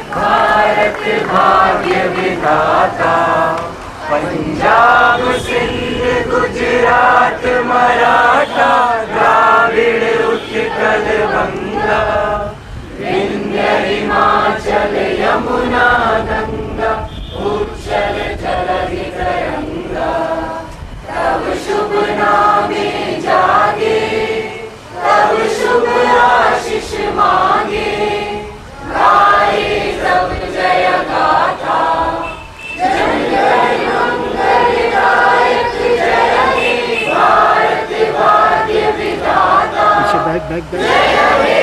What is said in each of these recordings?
भारत भाग्य विधाता, पंजाब सिंध गुजरात मराठा, द्राविड़ उत्कल गंगा, विंध्य हिमाचल यमुना गंगा, उच्चल जलधि तरंगा। तब शुभ नामे जागे, तब शुभ आशीष मांगे, गाए सब जय गाथा, जन गण मंगलदायक जय हे भारत भाग्य विधाता। जय हे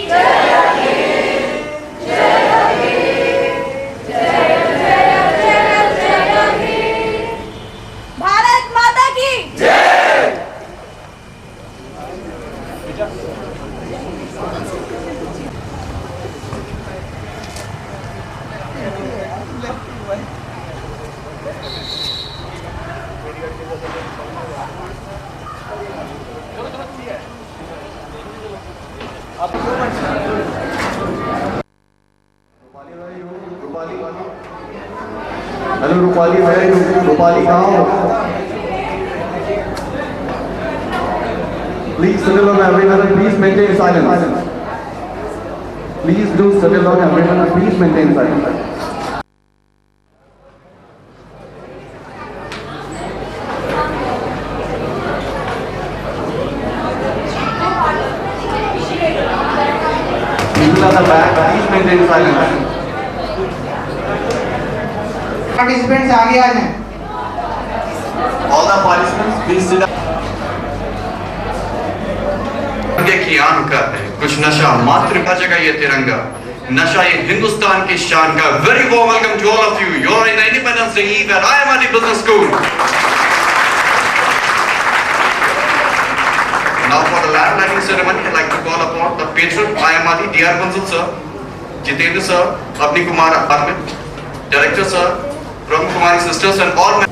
जय हे जय हे जय जय जय जय हे। भारत माता की जय। हेलो रूपाली भाई, रूपाली कहाँ हो? Please settle down everyone and please maintain silence. Please do settle down everyone and please maintain silence. People at the back, please maintain silence. Participants आगे आ जाएं। All the participants, please sit down. की आन का है कुछ नशा मात्र का जगह ये तिरंगा, नशा ये हिंदुस्तान की शान का। Very warm welcome to all of you. You are in the Independence Day Eve at IMRT Business School. Now for the lamp lighting ceremony, I'd like to call upon the patron IMRT DR Bansal sir, Jitendra sir, Avni Kumar Armit, Director sir, Brahma Kumari sisters and all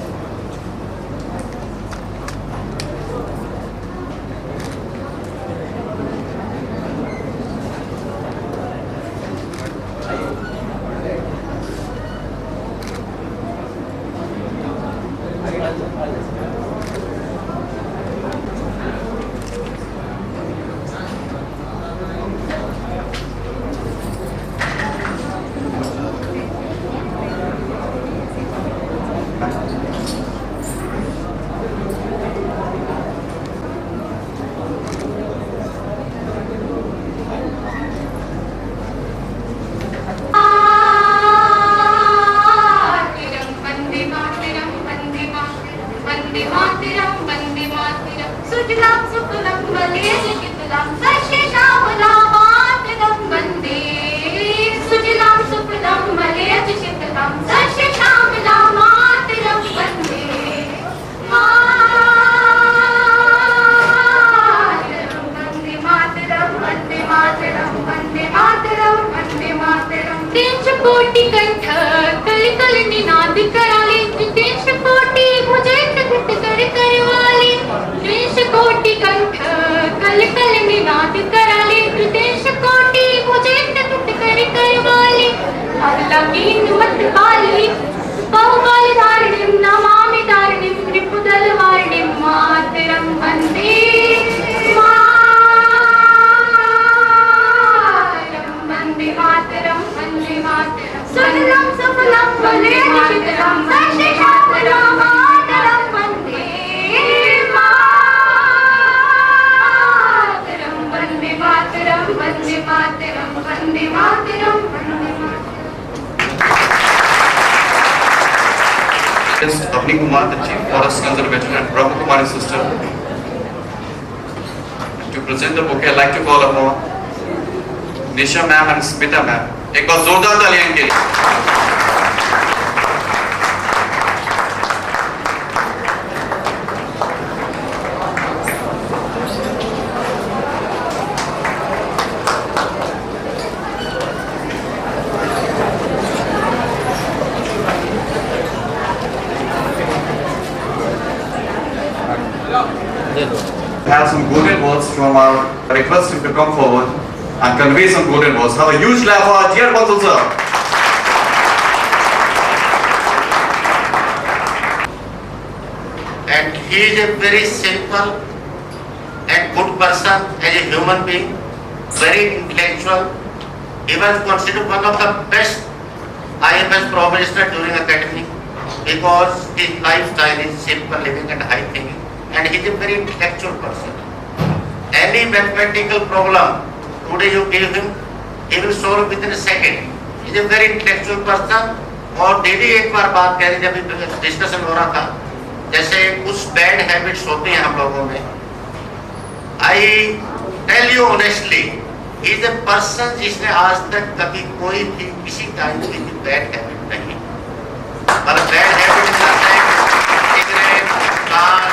लकीन्मत्पाली बहुकालधारिणीं Namami तारिणीं रिपुदलवारिणीं मातरं वन्दे मातरं वन्दे मातरं सुजलं सुफलं फलेनशितलं सस्यशामलं मातरं वन्दे मातरं वन्दे मातरं वन्दे मातरं वन्दे मातरं वन्दे Avni Kumar, the Chief Forest Conservator, and Brahma Kumari sister. To present the bouquet, I'd like to call upon Nisha ma'am and Smita ma'am. एक बार जोरदार तालियां इनके लिए. Have some golden words from our request him to come forward and convey some golden words. Have a huge laugh for our dear Batul sir. And he is a very simple and good person as a human being, very intellectual. He was considered one of the best IMS professionals during academy because his lifestyle is simple living and high thinking. And he is a very intellectual person. Any mathematical problem today you give him, he will solve within a second. He is a very intellectual person. और daily एक बार बात कह रही जब discussion हो रहा था, जैसे कुछ बैड हैबिट्स होते हैं हम लोगों में. I tell you honestly, he is a person जिसने आज तक कभी कोई भी किसी टाइम की बैड हैबिट नहीं. पर बैड हैबिट सिगरेट, पान,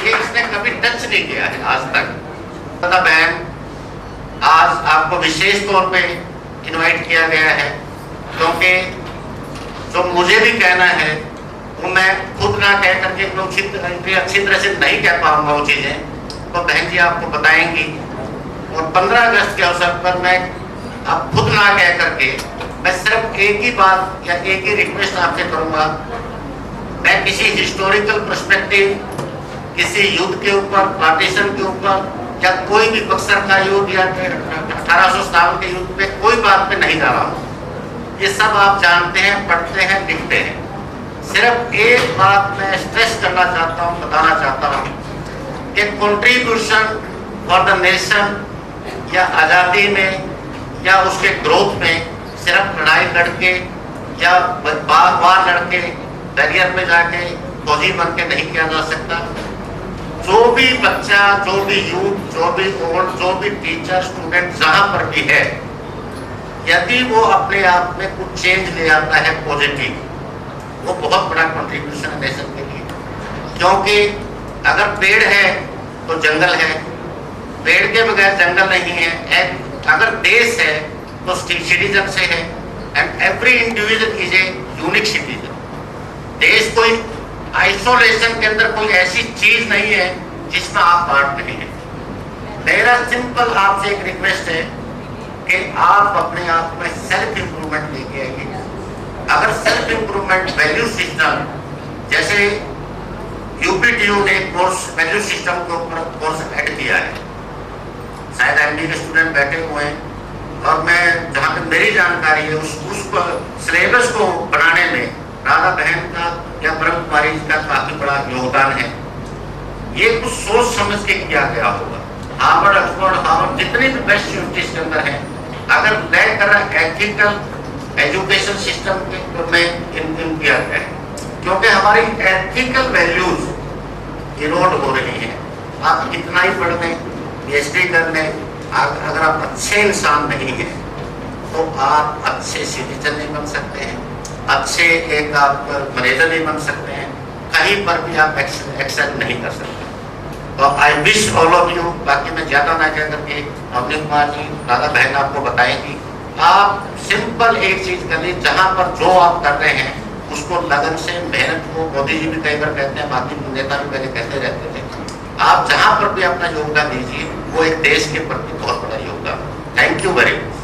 ये इसने कभी टच नहीं किया है आज तक. पता बहन, आज आपको विशेष तौर पे इनवाइट किया गया है क्योंकि जो मुझे भी कहना है वो मैं खुद ना कह करके अच्छी तरह से नहीं कह पाऊंगा वो चीजें, तो बहन जी आपको बताएंगी. और 15 अगस्त के अवसर पर मैं अब खुद ना कह करके मैं सिर्फ एक ही बात या एक ही रिक्वेस्ट आपसे करूंगा. मैं किसी हिस्टोरिकल पर्सपेक्टिव, किसी युद्ध के ऊपर, पार्टीशन के ऊपर या कोई भी बक्सर का युद्ध या 1857 के युद्ध पे कोई बात पे नहीं जा रहा हूँ. ये सब आप जानते हैं, पढ़ते हैं, लिखते हैं. सिर्फ एक बात मैं स्ट्रेस करना चाहता हूँ, बताना चाहता हूँ कि कंट्रीब्यूशन फॉर द नेशन या आज़ादी में या उसके ग्रोथ में सिर्फ लड़ाई लड़के या वार लड़के बैरियर पे जाके फौजी बन के नहीं किया जा सकता. जो भी बच्चा, जो भी यूथ, जो भी ओल्ड, जो भी टीचर, स्टूडेंट जहां पर भी है, यदि वो अपने आप में कुछ चेंज ले आता है पॉजिटिव, वो बहुत बड़ा कंट्रीब्यूशन है नेशन के लिए. क्योंकि अगर पेड़ है तो जंगल है, पेड़ के बगैर जंगल नहीं है. अगर देश है तो सिटीजन से है. And every individual is a unique citizen. देश कोई आइसोलेशन के अंदर कोई ऐसी चीज नहीं है जिसमें आप पार्ट नहीं है. मेरा सिंपल आपसे एक रिक्वेस्ट है कि आप अपने आप में सेल्फ इंप्रूवमेंट लेके आइए. अगर सेल्फ इंप्रूवमेंट वैल्यू सिस्टम, जैसे यूपीटीयू ने कोर्स वैल्यू सिस्टम के ऊपर कोर्स ऐड किया है, शायद एमडी के स्टूडेंट बैठे हुए हैं, और मैं जहाँ पे मेरी जानकारी है उस सिलेबस को बनाने में राधा बहन का या ब्रह्म कुमारी का काफी बड़ा योगदान है. ये कुछ सोच समझ के किया गया होगा. हार्वर्ड, ऑक्सफोर्ड, हार्वर्ड जितने भी बेस्ट यूनिवर्सिटीज के अंदर है, अगर नए तरह एथिकल एजुकेशन सिस्टम में इन किया गया है, क्योंकि हमारी एथिकल वैल्यूज इरोड हो रही है. आप कितना ही पढ़ लें, पीएचडी कर लें, अगर आप अच्छे इंसान नहीं हैं तो आप अच्छे सिटीजन नहीं बन सकते हैं, अच्छे एक आप मैनेजर नहीं बन सकते हैं, कहीं पर भी आप एक्सेल नहीं कर सकते. तो I wish all of you, बाकी मैं ज़्यादा ना कह करके अवनी कुमार जी, राधा बहन आपको बताएंगी. आप सिंपल एक चीज़ करिए, जहाँ पर जो आप कर रहे हैं उसको लगन से, मेहनत को, मोदी जी भी कई बार कहते हैं, बाकी नेता भी पहले कहते रहते थे, आप जहाँ पर भी अपना योगदान दीजिए वो एक देश के प्रति बहुत बड़ा योगदान. Thank you very much.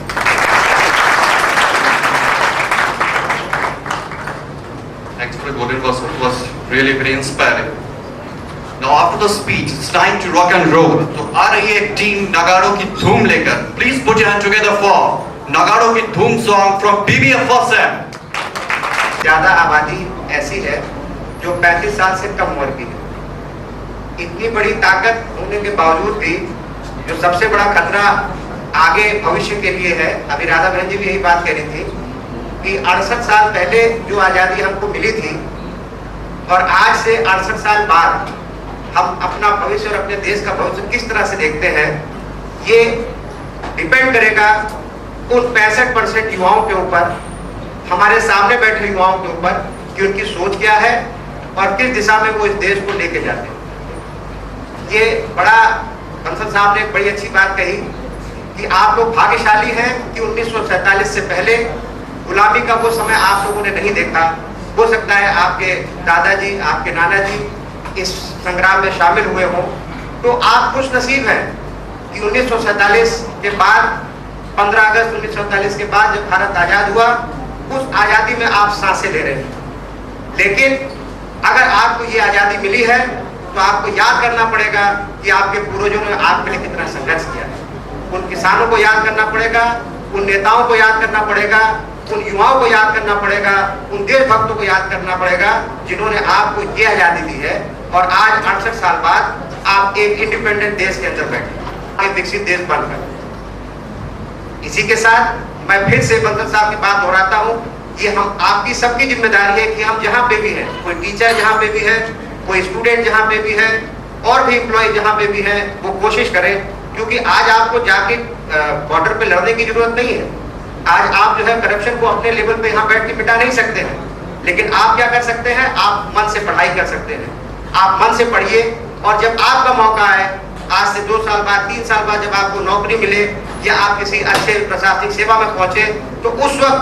Gorin was really very inspiring. Now after the speech, it's time to rock and roll. तो आ रही है टीम नगाड़ों की धूम लेकर. Please put your hands together for नगाड़ों की धूम song from BBF First Sem. ज्यादा आबादी ऐसी है जो 35 साल से कम उम्र की है. इतनी बड़ी ताकत होने के बावजूद भी जो सबसे बड़ा खतरा आगे भविष्य के लिए है, अभी राधा बहन जी भी यही बात कह रही थी कि 68 साल पहले जो आज़ादी हमको मिली थी और आज से 68 साल बाद हम अपना भविष्य और अपने देश का भविष्य किस तरह से देखते हैं, ये डिपेंड करेगा उन 65% युवाओं के ऊपर, हमारे सामने बैठे युवाओं के ऊपर कि उनकी सोच क्या है और किस दिशा में वो इस देश को लेके जाते हैं. ये बड़ा बंसल साहब ने एक बड़ी अच्छी बात कही कि आप लोग भाग्यशाली हैं कि 1947 से पहले गुलामी का वो समय आप लोगों ने नहीं देखा. हो सकता है आपके दादाजी, आपके नाना जी इस संग्राम में शामिल हुए हों, तो आप खुश नसीब हैं कि 1947 के बाद 15 अगस्त 1947 के बाद जब भारत आज़ाद हुआ, उस आज़ादी में आप सांसें ले रहे हैं. लेकिन अगर आपको ये आज़ादी मिली है तो आपको याद करना पड़ेगा कि आपके पूर्वजों ने आपके लिए कितना संघर्ष किया है. उन किसानों को याद करना पड़ेगा, उन नेताओं को याद करना पड़ेगा, उन युवाओं को याद करना पड़ेगा, उन देशभक्तों को याद करना पड़ेगा जिन्होंने आपको ये आज़ादी दी है और आज 68 साल बाद आप एक इंडिपेंडेंट देश के अंदर बैठे, एक विकसित देश बनकर. इसी के साथ मैं फिर से बंसल साहब की बात दोहराता हूँ, ये हम आपकी सबकी जिम्मेदारी है कि हम जहाँ पे भी हैं, कोई टीचर जहाँ पे भी है, कोई स्टूडेंट जहाँ पे भी है और भी एम्प्लॉय जहाँ पे भी है, वो कोशिश करें. क्योंकि आज आपको जाके बॉर्डर पे लड़ने की जरूरत नहीं है. आज आप जो है करप्शन को अपने लेवल पे यहाँ बैठ के मिटा नहीं सकते हैं, लेकिन आप क्या कर सकते हैं, आप मन से पढ़ाई कर सकते हैं. आप मन से पढ़िए और जब आपका मौका आए, आज से 2 साल बाद, 3 साल बाद जब आपको नौकरी मिले या आप किसी अच्छे प्रशासनिक सेवा में पहुंचे, तो उस वक्त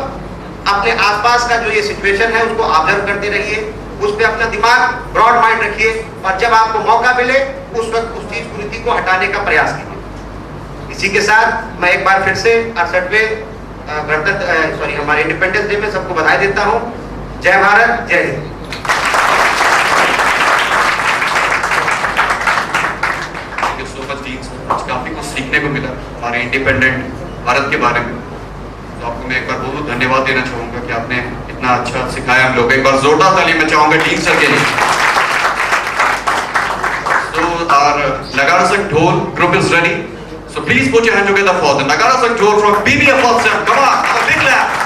अपने आसपास का जो ये सिचुएशन है उसको ऑब्जर्व करते रहिए, उस पर अपना दिमाग ब्रॉड माइंड रखिए और जब आपको मौका मिले उस वक्त उस चीज कुरीति को हटाने का प्रयास कीजिए. इसी के साथ मैं एक बार फिर से 68वें हमारे इंडिपेंडेंस डे में सबको बधाई देता हूँ. जय भारत, जय हिंद. काफी कुछ सीखने को मिला हमारे इंडिपेंडेंट भारत के बारे में. तो आपको मैं एक बार बहुत धन्यवाद देना चाहूंगा कि आपने इतना अच्छा सिखाया हम लोग. एक बार जोरदार ताली मैं चाहूंगा टीम सर के लिए. So our Nagara Sangh Dhol group is ready. So please put your hand together for the Nagara Sangh Dhol from BBF First Sem. Come on, have a big clap.